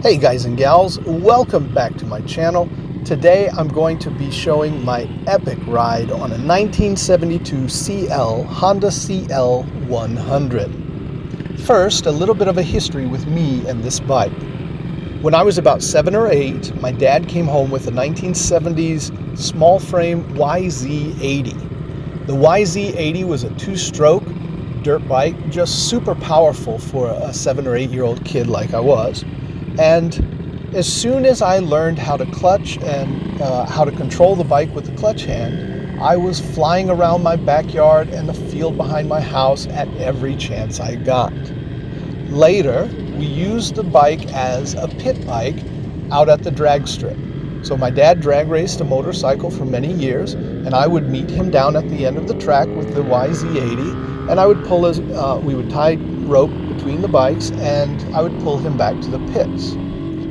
Hey guys and gals, welcome back to my channel. Today I'm going to be showing my epic ride on a 1972 Honda CL 100. First, a little bit of a history with me and this bike. When I was about 7 or 8, my dad came home with a 1970s small frame YZ80. The YZ80 was a 2-stroke dirt bike, just super powerful for a 7 or 8-year-old kid like I was. And as soon as I learned how to clutch and how to control the bike with the clutch hand, I was flying around my backyard and the field behind my house at every chance I got. Later, we used the bike as a pit bike out at the drag strip. So my dad drag raced a motorcycle for many years, and I would meet him down at the end of the track with the YZ80, and I would we would tie rope between the bikes, and I would pull him back to the pits.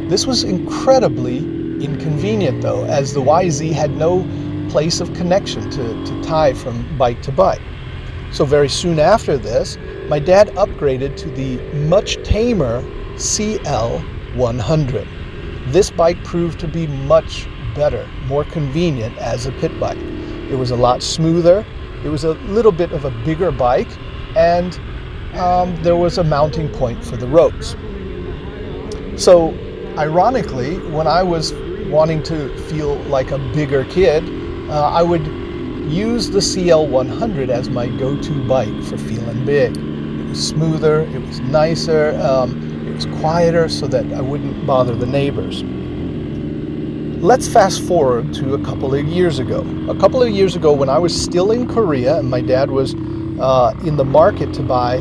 This was incredibly inconvenient though, as the YZ had no place of connection to tie from bike to bike. So very soon after this, my dad upgraded to the much tamer CL 100. This bike proved to be much better, more convenient as a pit bike. It was a lot smoother, it was a little bit of a bigger bike, and there was a mounting point for the ropes. So ironically, when I was wanting to feel like a bigger kid, I would use the CL 100 as my go-to bike for feeling big. It was smoother, it was nicer, it was quieter so that I wouldn't bother the neighbors. Let's fast forward to a couple of years ago. A couple of years ago, when I was still in Korea and my dad was in the market to buy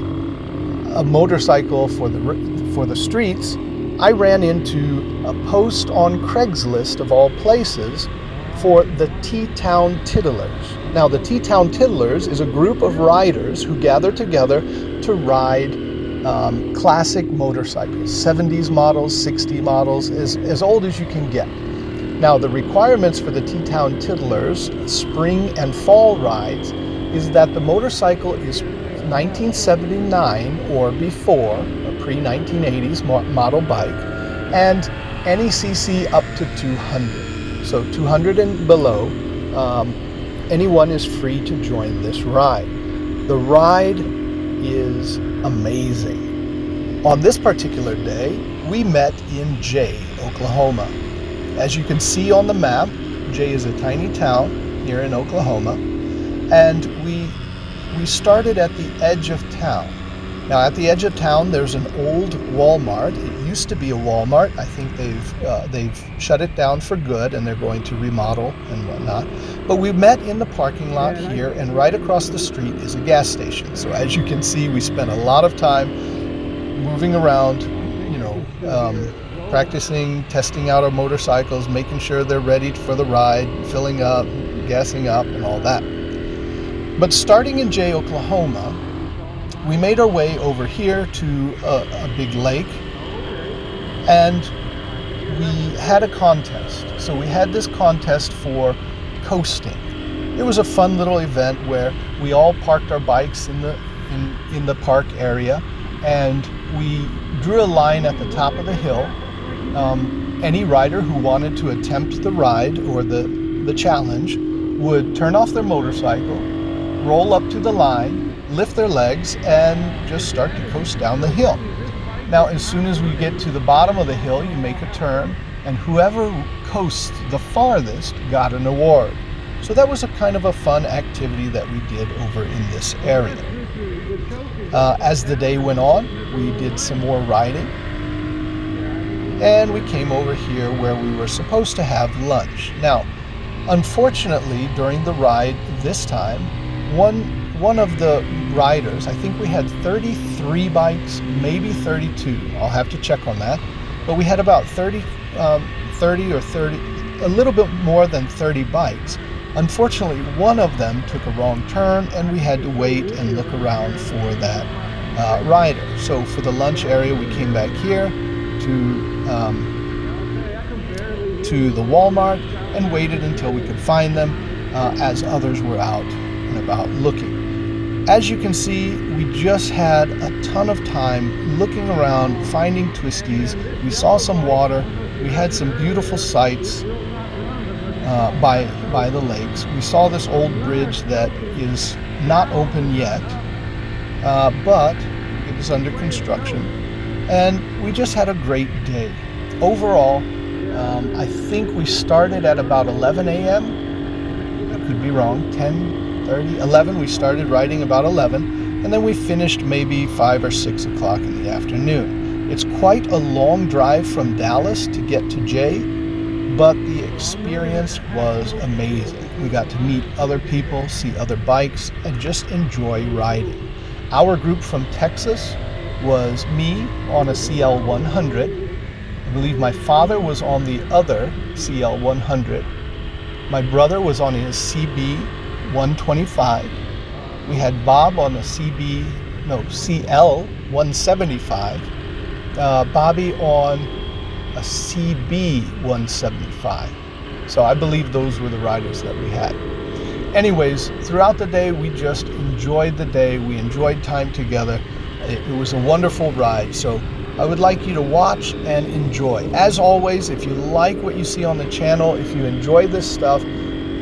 a motorcycle for the streets, I ran into a post on Craigslist of all places for the T-Town Tiddlers. Now, the T-Town Tiddlers is a group of riders who gather together to ride classic motorcycles, 70s models, 60 models, as old as you can get. Now, the requirements for the T-Town Tiddlers spring and fall rides is that the motorcycle is 1979 or before, a pre-1980s model bike, and any cc up to 200. So 200 and below, anyone is free to join this ride. The ride is amazing. On this particular day, we met in Jay, Oklahoma. As you can see on the map, Jay is a tiny town here in Oklahoma, and we started at the edge of town. Now, at the edge of town, there's an old Walmart. It used to be a Walmart. I think they've shut it down for good, and they're going to remodel and whatnot. But we met in the parking lot here, and right across the street is a gas station. So as you can see, we spent a lot of time moving around, practicing, testing out our motorcycles, making sure they're ready for the ride, filling up, gassing up, and all that. But starting in Jay, Oklahoma, we made our way over here to a big lake, and we had a contest. So we had this contest for coasting. It was a fun little event where we all parked our bikes in the park area, and we drew a line at the top of the hill. Any rider who wanted to attempt the ride or the challenge would turn off their motorcycle, roll up to the line, lift their legs, and just start to coast down the hill. Now, as soon as we get to the bottom of the hill, you make a turn, and whoever coasts the farthest got an award. So that was a kind of a fun activity that we did over in this area. As the day went on, we did some more riding, and we came over here where we were supposed to have lunch. Now, unfortunately, during the ride this time, one of the riders, I think we had 33 bikes, maybe 32. I'll have to check on that. But we had about 30, a little bit more than 30 bikes. Unfortunately, one of them took a wrong turn, and we had to wait and look around for that rider. So for the lunch area, we came back here to the Walmart and waited until we could find them as others were out and about looking. As you can see, we just had a ton of time looking around, finding twisties. We saw some water. We had some beautiful sights by the lakes. We saw this old bridge that is not open yet, but it is under construction. And we just had a great day. Overall, I think we started at about 11 a.m. I could be wrong, 10:30, 11. We started riding about 11, and then we finished maybe 5 or 6 o'clock in the afternoon. It's quite a long drive from Dallas to get to Jay, but the experience was amazing. We got to meet other people, see other bikes, and just enjoy riding. Our group from Texas was me on a CL 100. I believe my father was on the other CL 100. My brother was on his CB 125. We had Bob on a CL 175. Bobby on a CB 175. So I believe those were the riders that we had. Anyways, throughout the day, we just enjoyed the day. We enjoyed time together. It was a wonderful ride. So I would like you to watch and enjoy. As always, if you like what you see on the channel, if you enjoy this stuff,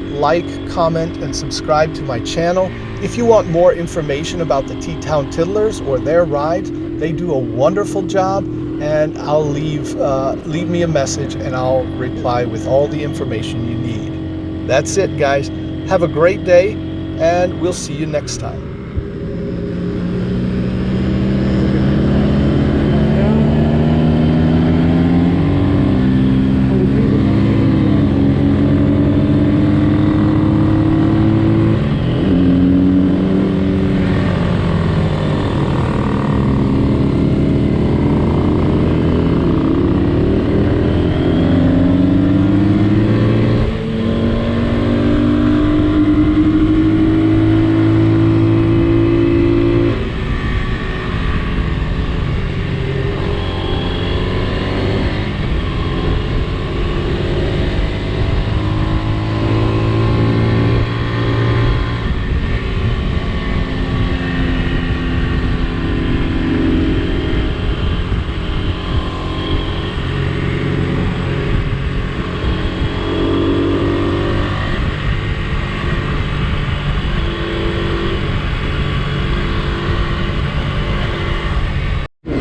like, comment, and subscribe to my channel. If you want more information about the T-Town Tiddlers or their rides, they do a wonderful job, and I'll leave me a message and I'll reply with all the information you need. That's it, guys. Have a great day, and we'll see you next time.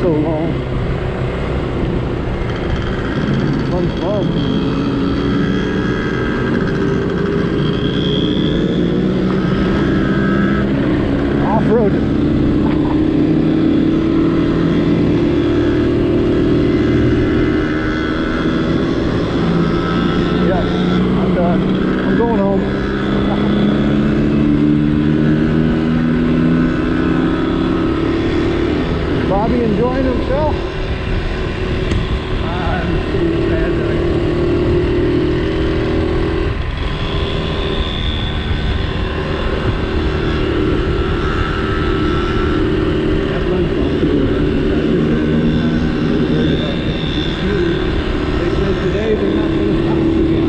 So long. Fun. Off-road. Yes, I'm done. I'm going home. Bobby enjoying himself? I'm so sad that I that lunch off to they said today they're not going to stop again.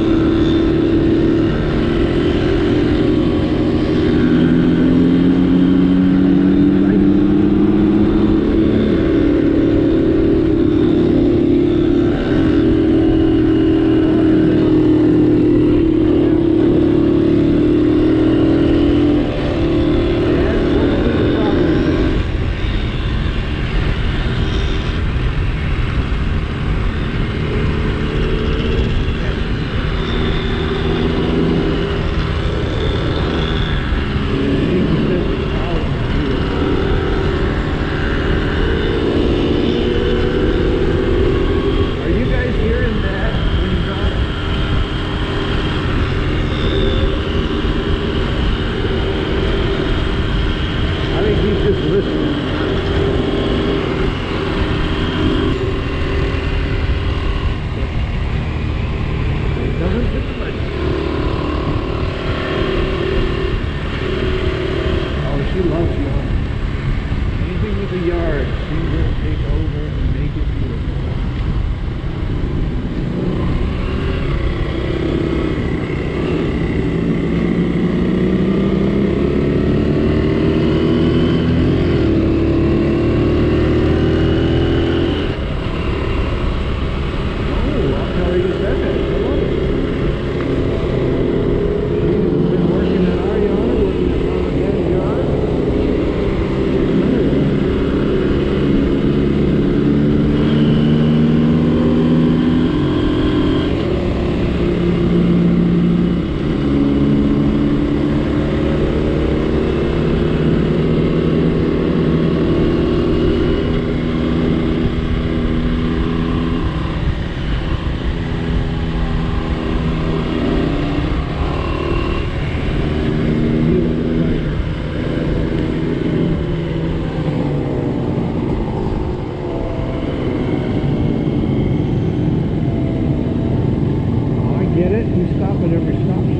We stop at every stop sign.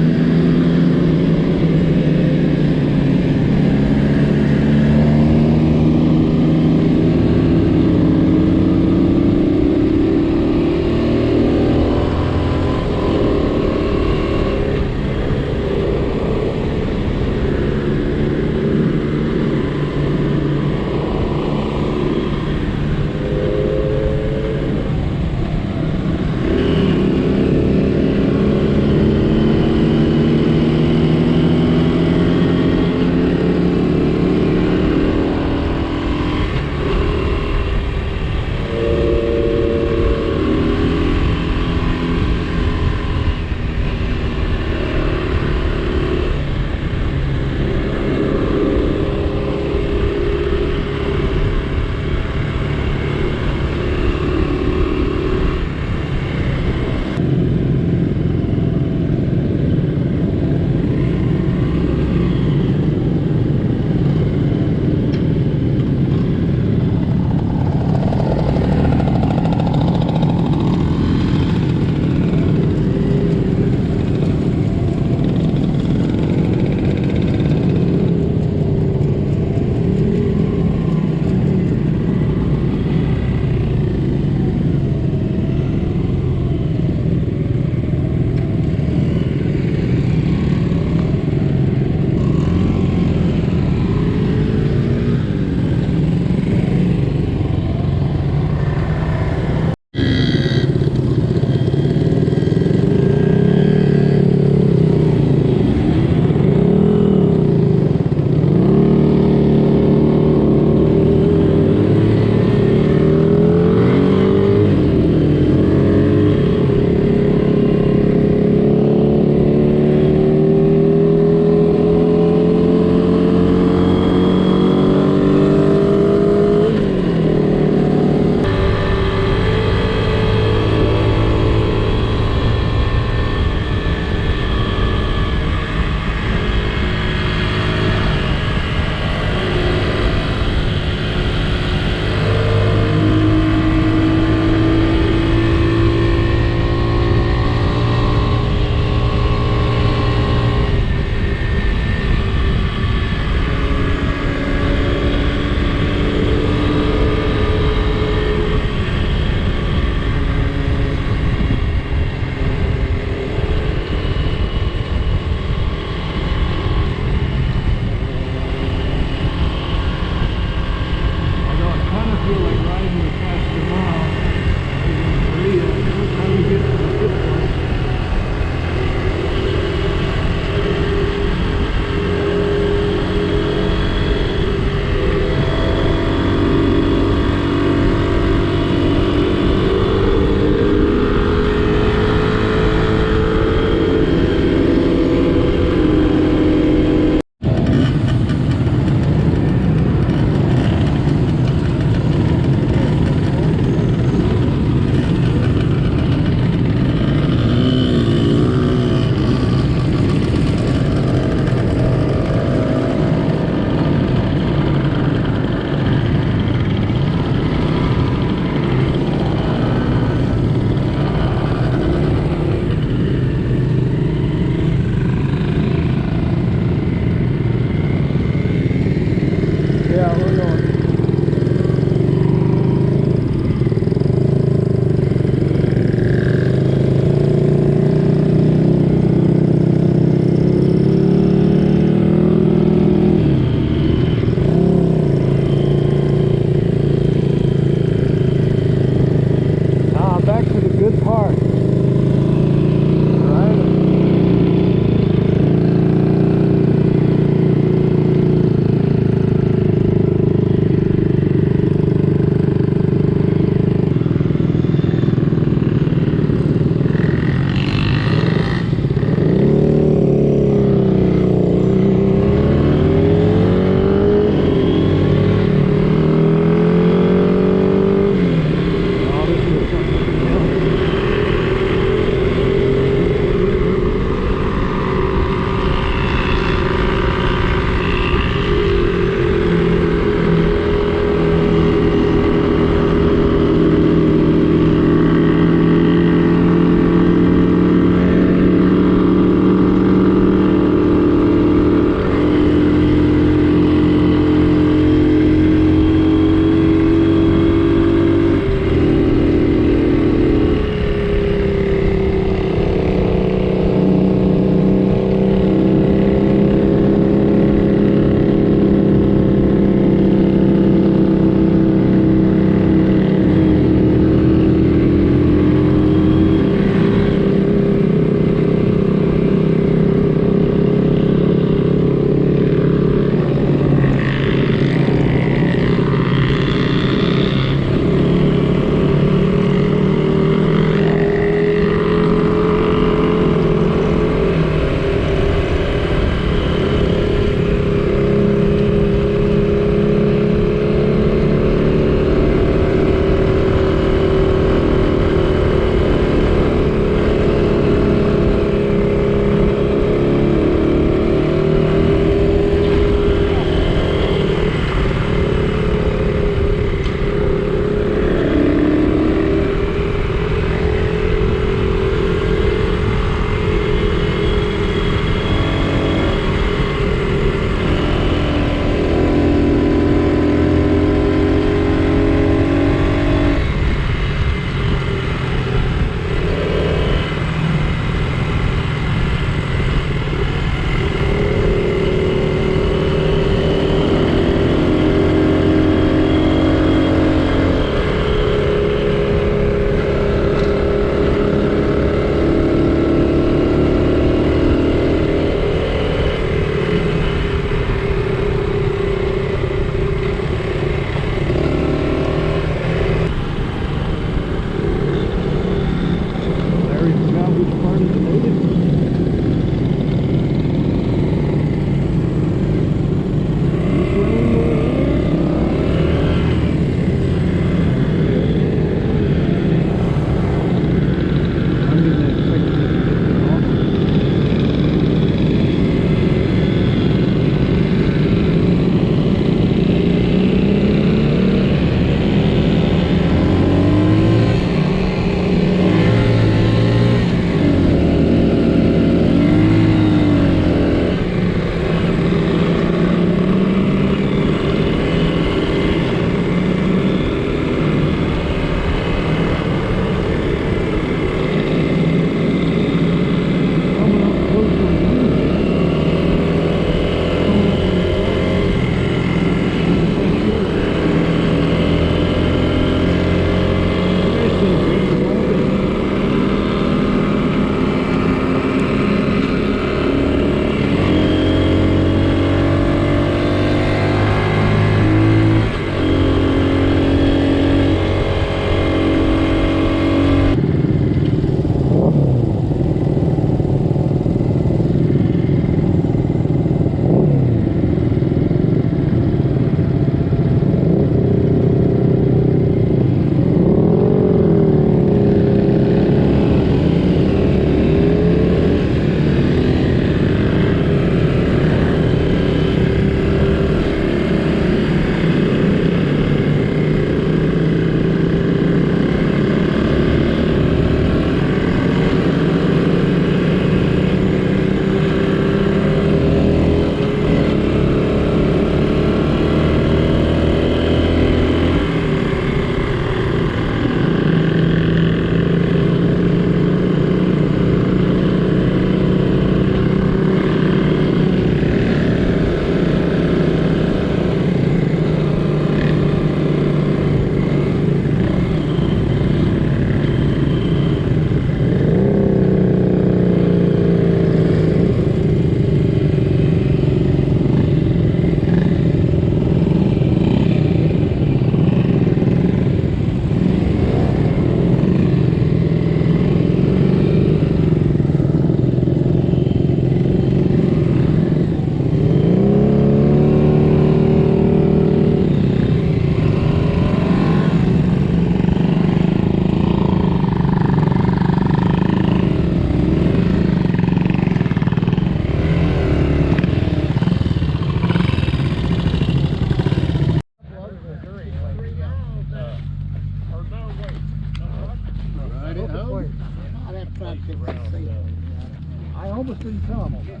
almost didn't tell him all that.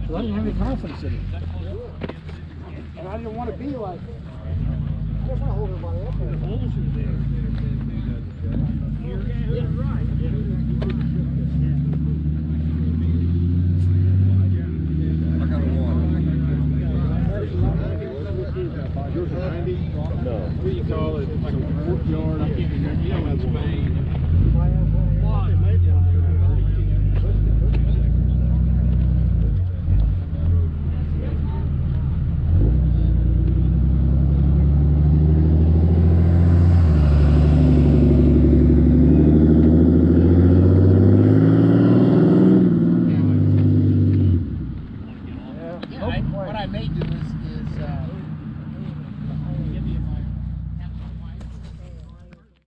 Because I didn't have any confidence in him. And I didn't want to be like, I didn't want to hold everybody up there. The holes are there. Yeah, right. Yours is 90? No. What do you call it? Like a courtyard? I can't remember. You know, in Spain. What I may do is